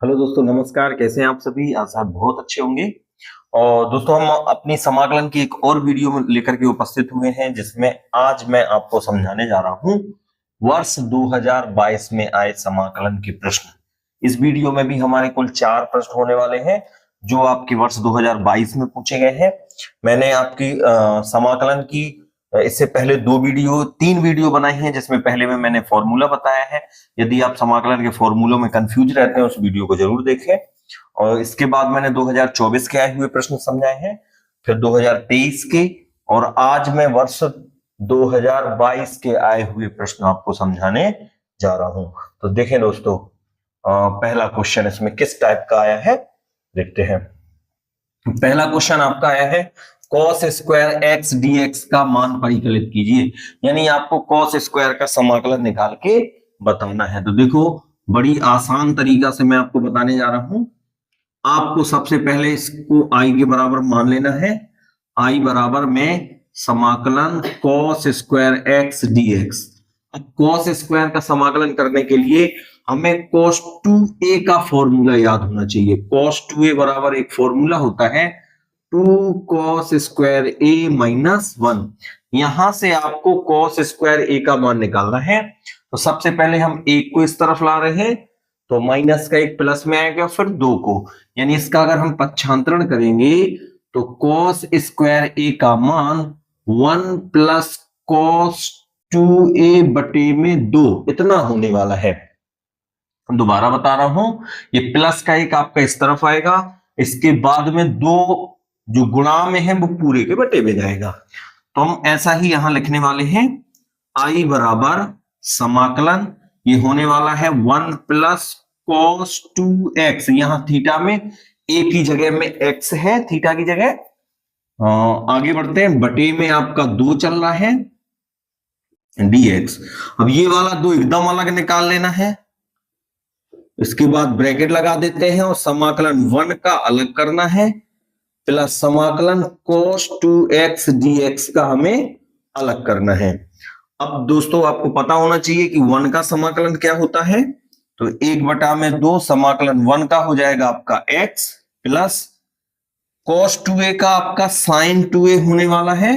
Hello दोस्तों, नमस्कार। कैसे हैं आप सभी? आशा बहुत अच्छे होंगे। और दोस्तों, हम अपनी समाकलन की एक और वीडियो में लेकर के उपस्थित हुए हैं, जिसमें आज मैं आपको समझाने जा रहा हूं वर्ष 2022 में आए समाकलन के प्रश्न। इस वीडियो में भी हमारे कुल 4 प्रश्न होने वाले हैं, जो आपके वर्ष 2022 में पूछे गए हैं। मैंने आपकी समाकलन की इससे पहले 3 वीडियो बनाई हैं, जिसमें पहले में मैंने फॉर्मूला बताया है। यदि आप समाकलन के फॉर्मूलों में कंफ्यूज रहते हैं, उस वीडियो को जरूर देखें। और इसके बाद मैंने 2024 के आए हुए प्रश्न समझाए हैं, फिर 2023 के, और आज मैं वर्ष 2022 के आए हुए प्रश्न आपको समझाने जा रहा हूं। तो देखें दोस्तों, पहला क्वेश्चन इसमें किस टाइप का आया है, देखते हैं। पहला क्वेश्चन आपका आया है, cos स्क्वायर एक्स dx का मान परिकलित कीजिए। यानी आपको cos स्क्वायर का समाकलन निकाल के बताना है। तो देखो, बड़ी आसान तरीका से मैं आपको बताने जा रहा हूं। आपको सबसे पहले इसको i के बराबर मान लेना है। i बराबर में समाकलन cos स्क्वायर एक्स dx। अब cos स्क्वायर का समाकलन करने के लिए हमें cos 2a का फॉर्मूला याद होना चाहिए। cos 2a बराबर एक फॉर्मूला होता है 2 cos स्क्वायर a माइनस 1। यहां से आपको cos स्क्वायर a का मान निकालना है। तो सबसे पहले हम एक को इस तरफ ला रहे हैं, तो माइनस का एक प्लस में आएगा, फिर 2 को। यानी इसका अगर हम पक्षांतरण करेंगे तो cos स्क्वायर a का मान 1 प्लस cos 2a बटे में 2 इतना होने वाला है। दोबारा बता रहा हूं, ये प्लस का एक आपका इस तरफ आएगा, इसके बाद में 2 जो गुणा में है वो पूरे के बटे में जाएगा। तो हम ऐसा ही यहां लिखने वाले हैं, i बराबर समाकलन ये होने वाला है 1 प्लस cos 2x। यहां थीटा में a की जगह में x है, थीटा की जगह। आगे बढ़ते हैं, बटे में आपका 2 चल रहा है dx। अब ये वाला 2 एकदम अलग निकाल लेना है। इसके बाद ब्रैकेट लगा देते हैं और समाकलन 1 का अलग करना है, प्लस समाकलन cos 2x dx का हमें अलग करना है। अब दोस्तों, आपको पता होना चाहिए कि 1 का समाकलन क्या होता है। तो 1 बटा में 2 समाकलन 1 का हो जाएगा आपका x, प्लस cos 2a का आपका sin 2a होने वाला है,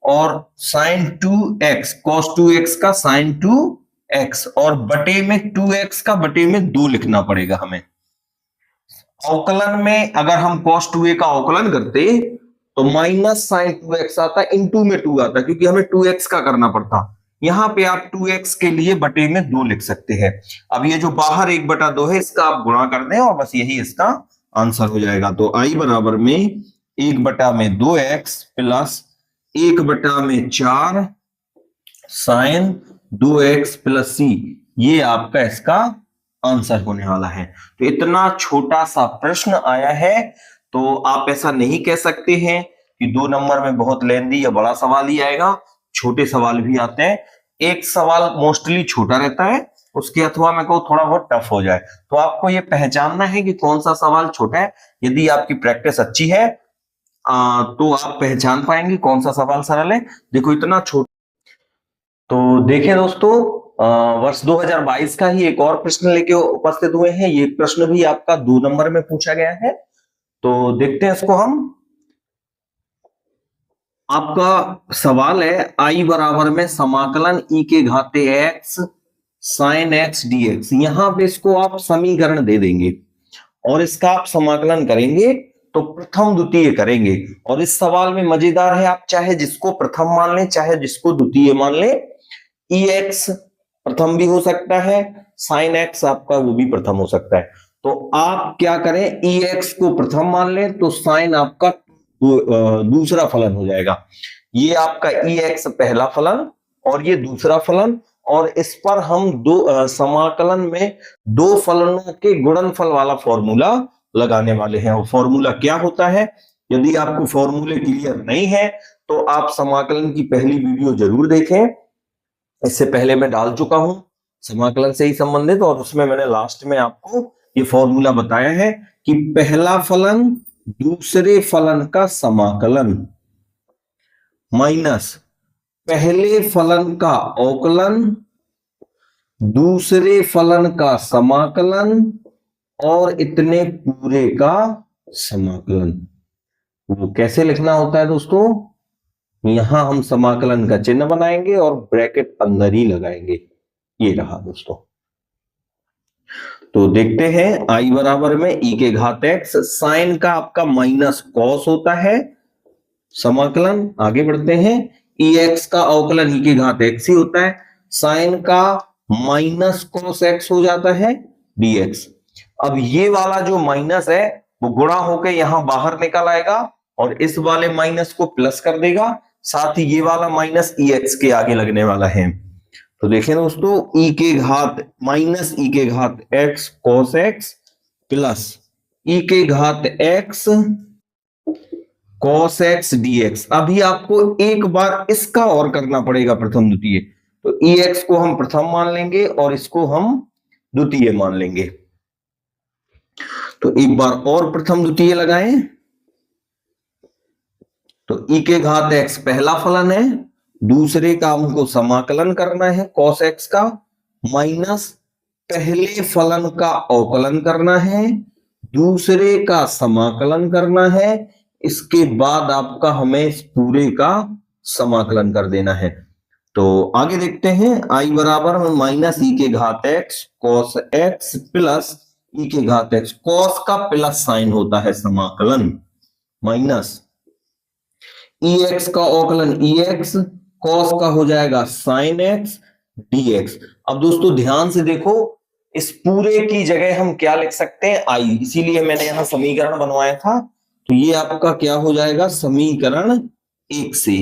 और sin 2x, cos 2x का sin 2x, और बटे में 2x का बटे में 2 लिखना पड़ेगा हमें। अवकलन में अगर हम cos 2a का अवकलन करते तो माइनस sin 2x आता, इनटू में 2 आता, क्योंकि हमें 2x का करना पड़ता। यहां पे आप 2x के लिए बटे में 2 लिख सकते हैं। अब ये जो बाहर 1 बटा 2 है, इसका आप गुणा कर दें और बस यही इसका आंसर हो जाएगा। तो i बराबर में 1 बटा में 2x प्लस 1 बटा में 4 साइन 2x प्लस c, ये आपका इसका आंसर होने वाला है। तो इतना छोटा सा प्रश्न आया है, तो आप ऐसा नहीं कह सकते हैं कि 2 नंबर में बहुत लेंदी या बड़ा सवाल ही आएगा। छोटे सवाल भी आते हैं। एक सवाल मोस्टली छोटा रहता है, उसके अथवा में को थोड़ा बहुत टफ हो जाए। तो आपको ये पहचानना है कि कौन सा सवाल छोटा है। यदि आपकी प्रैक्टिस अच्छी है तो आप पहचान पाएंगे कौन सा सवाल सरल है। देखो, इतना छोटा। तो देखें दोस्तों, वर्ष 2022 का ही एक और प्रश्न लेके उपस्थित हुए हैं। ये प्रश्न भी आपका 2 नंबर में पूछा गया है। तो देखते हैं इसको हम। आपका सवाल है, i बराबर में समाकलन e के घाते x sin x dx। यहां पे इसको आप समीकरण दे देंगे और इसका आप समाकलन करेंगे तो प्रथम द्वितीय करेंगे। और इस सवाल में मजेदार है, आप चाहे जिसको प्रथम मान लें चाहे जिसको द्वितीय मान लें। ex प्रथम भी हो सकता है, sin x आपका वो भी प्रथम हो सकता है। तो आप क्या करें, ex को प्रथम मान लें तो sin आपका दूसरा फलन हो जाएगा। ये आपका ex पहला फलन और ये दूसरा फलन, और इस पर हम समाकलन में 2 फलनों के गुणनफल वाला फॉर्मूला लगाने वाले हैं। और फॉर्मूला क्या होता है, यदि आपको फॉर्मूले क्लियर नहीं है तो आप समाकलन की पहली वीडियो जरूर देखें। इससे पहले मैं डाल चुका हूं समाकलन से ही संबंधित, और उसमें मैंने लास्ट में आपको ये फॉर्मूला बताया है कि पहला फलन दूसरे फलन का समाकलन माइनस पहले फलन का अवकलन दूसरे फलन का समाकलन और इतने पूरे का समाकलन। वो कैसे लिखना होता है दोस्तों, यहां हम समाकलन का चिन्ह बनाएंगे और ब्रैकेट अंदर ही लगाएंगे। ये रहा दोस्तों। तो देखते हैं आई बराबर में ई के घात एक्स, साइन का आपका माइनस कॉस होता है समाकलन। आगे बढ़ते हैं, ई एक्स का अवकलन ई के घात एक्स ही होता है, साइन का माइनस कॉस एक्स हो जाता है डीएक्स। अब ये वाला जो माइनस है वो गुणा होकर यहां बाहर निकल आएगा और इस वाले माइनस को प्लस कर देगा, साथ ही ये वाला माइनस ई एक्स के आगे लगने वाला है। तो देखें दोस्तों, ई के घात माइनस ई के घात एक्स कॉस एक्स प्लस ई के घात एक्स कॉस एक्स डीएक्स। अभी आपको एक बार इसका और करना पड़ेगा प्रथम द्वितीय। तो ई एक्स को हम प्रथम मान लेंगे और इसको हम द्वितीय मान लेंगे। तो एक बार और प्रथम द्वितीय लगाएं। तो ई के घात एक्स पहला फलन है, दूसरे का हमको समाकलन करना है कॉस एक्स का, माइनस पहले फलन का अवकलन करना है, दूसरे का समाकलन करना है, इसके बाद आपका हमें इस पूरे का समाकलन कर देना है। तो आगे देखते हैं, आई बराबर माइनस ई के घात एक्स कॉस एक्स प्लस ई के घात एक्स, कॉस का प्लस साइन होता है समाकलन, माइनस ई एक्स का अवकलन ई एक्स, कॉस का हो जाएगा साइन एक्स डीएक्स। अब दोस्तों ध्यान से देखो, इस पूरे की जगह हम क्या लिख सकते हैं, आई, इसीलिए मैंने यहां समीकरण बनवाया था। तो ये आपका क्या हो जाएगा, समीकरण 1 से।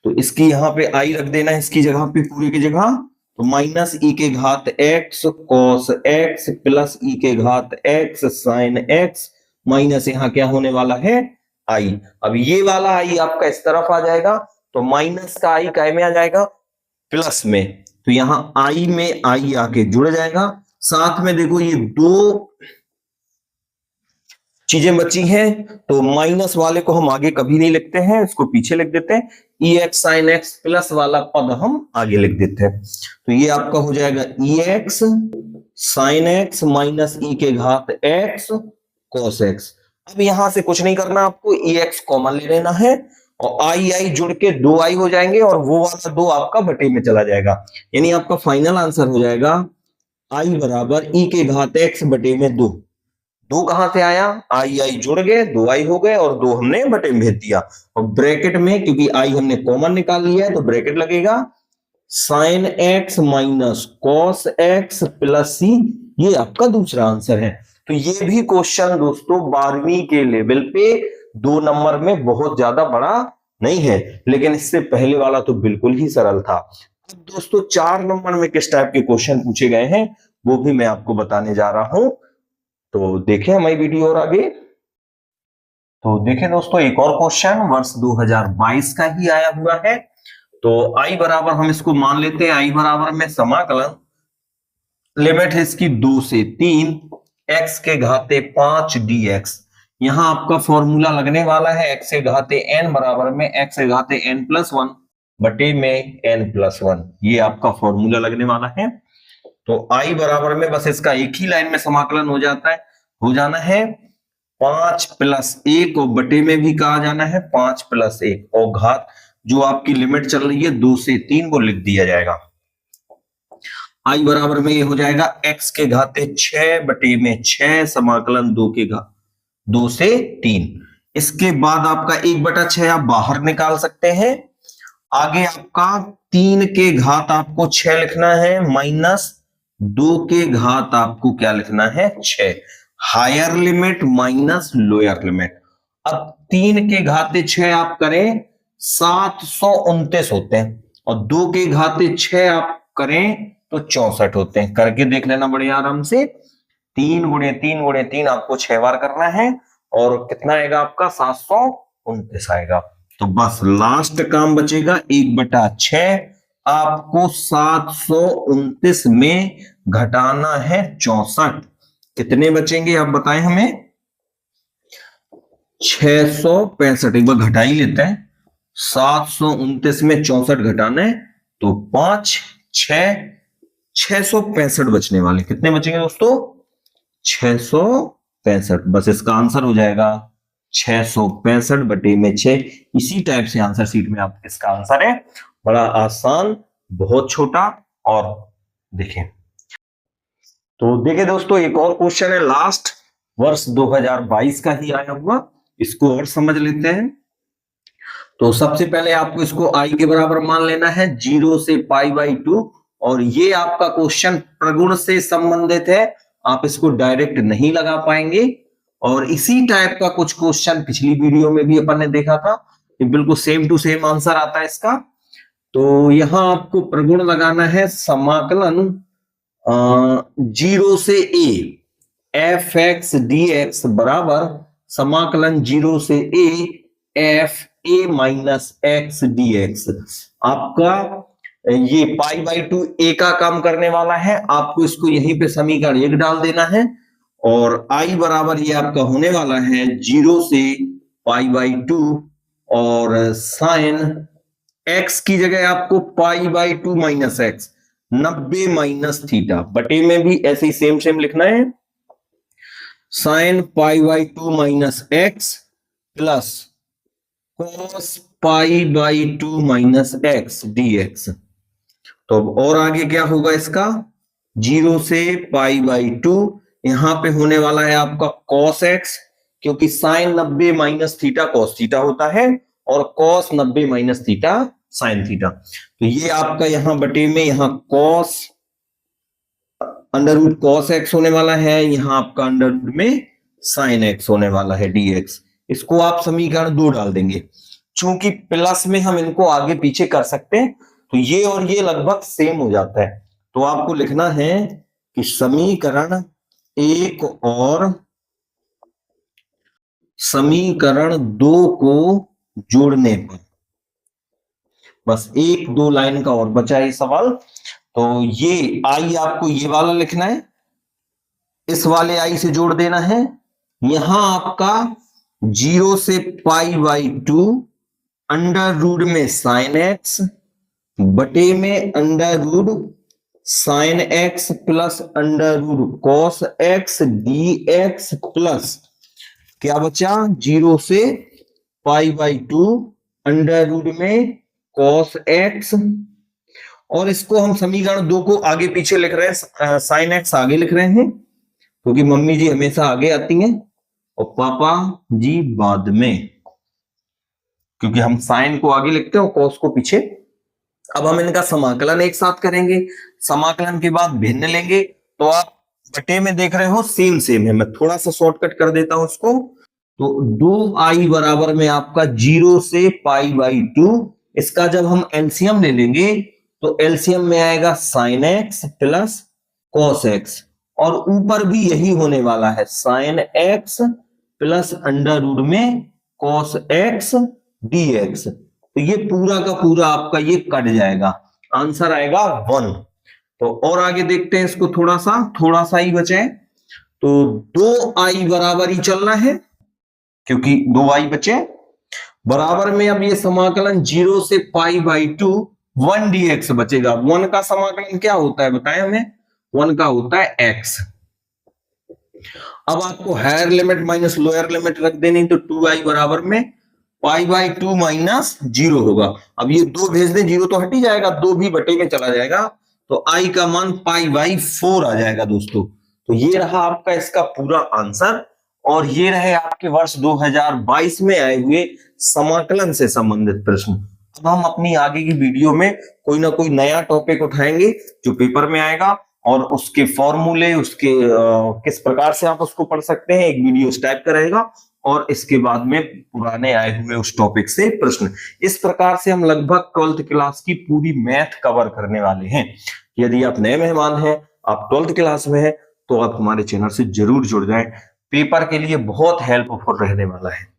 तो इसकी यहां पे आई रख देना है, इसकी जगह पे पूरे की जगह। तो माइनस ई के घात एक्स कॉस एक्स प्लस ई के घात एक्स साइन एक्स, माइनस यहां क्या होने वाला है, आई। अब ये वाला आई आपका इस तरफ आ जाएगा, तो माइनस का आई काय में आ जाएगा, प्लस में। तो यहां आई में आई आके जुड़ जाएगा। साथ में देखो ये दो चीजें बची हैं, तो माइनस वाले को हम आगे कभी नहीं लिखते हैं, इसको पीछे लिख देते हैं। ई एक्स साइन एक्स प्लस वाला पद हम आगे लिख देते हैं। तो ये आपका हो जाएगा ई एक्स साइन एक्स माइनस ई के घात एक्स कॉस एक्स। अब यहां से कुछ नहीं करना, आपको ई एक्स कॉमन ले लेना है और आई आई जुड़ के 2 आई हो जाएंगे और वो वाला 2 आपका बटे में चला जाएगा। यानी आपका फाइनल आंसर हो जाएगा आई बराबर ई के घात एक्स बटे में 2। 2 कहां से आया, आई आई जुड़ गए 2 आई हो गए और 2 हमने बटे में भेज दिया। और ब्रैकेट में क्योंकि आई हमने कॉमन निकाल लिया है तो ब्रैकेट लगेगा sine x minus cos x plus C. ये आपका दूसरा आंसर है। तो ये भी क्वेश्चन दोस्तों 12वीं के लेवल पे 2 नंबर में बहुत ज्यादा बड़ा नहीं है, लेकिन इससे पहले वाला तो बिल्कुल ही सरल था। अब दोस्तों 4 नंबर में किस टाइप के क्वेश्चन पूछे गए हैं वो भी मैं आपको बताने जा रहा हूं। तो देखें हमारी वीडियो और आगे। तो देखें दोस्तों, एक और क्वेश्चन वर्ष 2022 का ही आया हुआ है। तो आई बराबर हम इसको मान लेते हैं, आई बराबर में समाकलन, लिमिट है इसकी 2 से 3 एक्स के घाते 5 dx। यहां आपका फॉर्मूला लगने वाला है एक्स के घाते n बराबर में एक्स के घाते n+1 बटे में n+1। ये आपका फॉर्मूला लगने वाला है। तो आई बराबर में बस इसका एक ही लाइन में समाकलन हो जाना है 5 + 1 और बटे में भी कहा जाना है 5 + 1 और घात जो आपकी लिमिट चल रही है 2 से 3 वो लिख दिया जाएगा। आई बराबर में ये हो जाएगा x के घाते 6 बटे में 6 समाकलन 2 से 3। इसके बाद आपका 1/6 आप बाहर निकाल सकते हैं। आगे आपका 3 के घात आपको 6 लिखना है माइनस 2 के घात आपको क्या लिखना है 6, higher limit minus lower limit. अब 3 के घाते 6 आप करें 729 होते हैं और 2 के घाते 6 आप करें तो 64 होते हैं। करके देख लेना बड़े आराम से। 3 × 3 × 3 आपको 6 बार करना है और कितना आएगा आपका 729 आएगा। तो बस लास्ट काम बचेगा 1/6 आपको 729 में घटाना है 64। कितने बचेंगे आप बताएं हमें, 665। एक बार घटा ही लेते हैं, 729 में 64 घटाना है तो 5 6 665 बचने वाले। कितने बचेंगे दोस्तों 665। बस इसका आंसर हो जाएगा 665/6। इसी टाइप से आंसर शीट में आप इसका आंसर है, बड़ा आसान, बहुत छोटा। और देखें तो देखिए दोस्तों, एक और क्वेश्चन है लास्ट, वर्ष 2022 का ही आया हुआ, इसको और समझ लेते हैं। तो सबसे पहले आपको इसको आई के बराबर मान लेना है 0 से π/2, और ये आपका क्वेश्चन प्रगुण से संबंधित है, आप इसको डायरेक्ट नहीं लगा पाएंगे। और इसी टाइप का कुछ क्वेश्चन पिछली वीडियो में भी अपन ने देखा था, ये बिल्कुल सेम टू सेम आंसर आता है इसका। तो यहां आपको प्रगुण लगाना है समाकलन 0 से a f(x) dx बराबर समाकलन 0 से a f(a-x) dx। आपका ये π/2 a का काम करने वाला है, आपको इसको यहीं पे समीकरण 1 डाल देना है, और i बराबर ये आपका होने वाला है 0 से π/2, और साइन x की जगह आपको π/2 माइनस x 90 माइनस थीटा, बटे में भी ऐसे ही सेम सेम लिखना है, sine π/2 minus x plus cos π/2 minus x dx। तो अब और आगे क्या होगा इसका, 0 से π/2, यहां पे होने वाला है आपका cos x, क्योंकि sine 90 minus theta cos theta होता है, और cos 90 minus theta sine theta. तो ये आपका यहां बटे में, यहां cos under root cos x होने वाला है, यहां आपका अंडर रूट में साइन x होने वाला है dx। इसको आप समीकरण 2 डाल देंगे, चूंकि प्लस में हम इनको आगे पीछे कर सकते हैं, तो ये और ये लगभग सेम हो जाता है। तो आपको लिखना है कि समीकरण 1 और समीकरण 2 को जोड़ने पर, बस 1-2 लाइन का और बचा है सवाल। तो ये आई आपको ये वाला लिखना है, इस वाले आई से जोड़ देना है, यहां आपका 0 से π/2 अंडर रूट में साइन x बटे में under root sine x plus under root cos x dx plus क्या बचा, 0 से π/2 अंडर रूट में cos x, और इसको हम समीकरण 2 को आगे पीछे लिख रहे हैं, साइन x आगे लिख रहे हैं क्योंकि मम्मी जी हमेशा आगे आती हैं और पापा जी बाद में, क्योंकि हम साइन को आगे लिखते हैं और कॉस को पीछे। अब हम इनका समाकलन एक साथ करेंगे, समाकलन के बाद भिन्न लेंगे, तो आप बटे में देख रहे हो सेम सेम है, मैं थोड़ा सा शॉर्टकट कर देता हूं इसको। तो 2i बराबर में आपका 0 से π/2, इसका जब हम एलसीएम ले लेंगे तो एलसीएम में आएगा sine x plus cos x, और ऊपर भी यही होने वाला है, sine x plus under root में कॉस x dx। तो ये पूरा का पूरा आपका ये कट जाएगा, आंसर आएगा 1। तो और आगे देखते हैं इसको, थोड़ा सा ही बचे, तो 2i बराबर ही चलना है क्योंकि 2i बचे, बराबर में अब ये समाकलन 0 से π/2 1 dx बचेगा। 1 का समाकलन क्या होता है बताएं हमें, 1 का होता है x। अब आपको higher limit minus lower limit रख देनी, तो 2i बराबर में π/2 माइनस 0 होगा। अब ये 2 भेज दें, 0 तो हट ही जाएगा, 2 भी बटे में चला जाएगा, तो i का मान π/4 आ जाएगा दोस्तों। तो ये रहा आपका इसका पूरा आंसर, और ये रहे आपके वर्ष 2022 में आए हुए समाकलन से संबंधित प्रश्न। अब हम अपनी आगे की वीडियो में कोई ना कोई नया टॉपिक उठाएंगे जो पेपर में आएगा, और उसके फॉर्मूले, उसके किस प्रकार से आप उसको पढ़ सकते हैं, एक वीडियो इस टाइप का रहेगा, और इसके बाद में पुराने आए हुए उस टॉपिक से प्रश्न। इस प्रकार से हम लगभग 12th क्लास की पूरी मैथ कवर करने वाले हैं। यदि आप नए मेहमान हैं, आप 12th क्लास में हैं, तो आप हमारे चैनल से जरूर जुड़ जाएं, पेपर के लिए बहुत हेल्पफुल रहने वाला है।